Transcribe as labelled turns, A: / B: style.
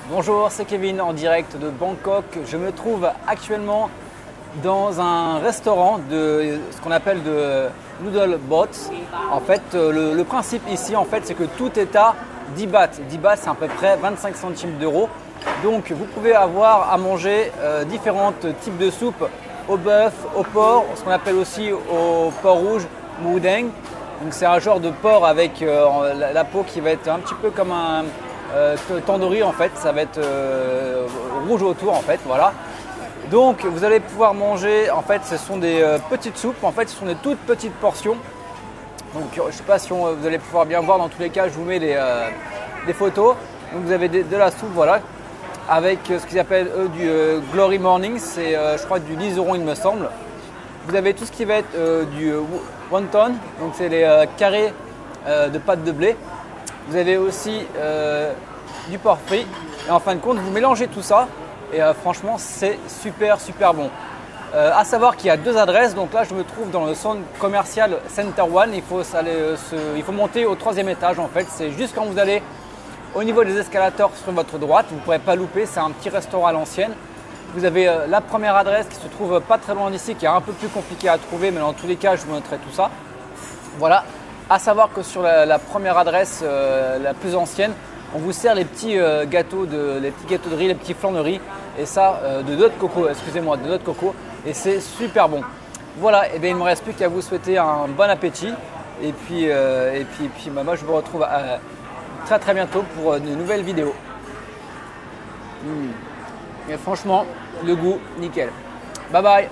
A: Bonjour, c'est Kevin en direct de Bangkok. Je me trouve actuellement dans un restaurant de ce qu'on appelle de Noodle Bots. En fait, le principe ici, en fait, c'est que tout est à 10 bahts. 10 bahts, c'est à peu près 25 centimes d'euros. Donc, vous pouvez avoir à manger différents types de soupes au bœuf, au porc, ce qu'on appelle aussi au porc rouge, moudeng. Donc, c'est un genre de porc avec la peau qui va être un petit peu comme un tandoori en fait, ça va être rouge autour en fait, voilà. Donc vous allez pouvoir manger, en fait ce sont des petites soupes, en fait ce sont des toutes petites portions. Donc je ne sais pas si vous allez pouvoir bien voir, dans tous les cas je vous mets des photos. Donc vous avez de la soupe, voilà, avec ce qu'ils appellent eux du Glory Morning, c'est je crois du 10 € il me semble. Vous avez tout ce qui va être du wonton, donc c'est les carrés de pâte de blé. Vous avez aussi du porc frit et en fin de compte vous mélangez tout ça et franchement c'est super bon. À savoir qu'il y a deux adresses, donc là je me trouve dans le centre commercial Center One, il faut monter au 3e étage en fait, c'est juste quand vous allez au niveau des escalators sur votre droite, vous ne pourrez pas louper, c'est un petit restaurant à l'ancienne. Vous avez la première adresse qui se trouve pas très loin d'ici, qui est un peu plus compliquée à trouver, mais dans tous les cas je vous montrerai tout ça. Voilà. À savoir que sur la première adresse, la plus ancienne, on vous sert les petits gâteaux de riz, les petits flancs de riz, et ça de noix de coco, excusez-moi, de noix de coco, et c'est super bon. Voilà, et bien il ne me reste plus qu'à vous souhaiter un bon appétit, et puis moi je vous retrouve très bientôt pour une nouvelle vidéo. Et franchement, le goût, nickel. Bye bye.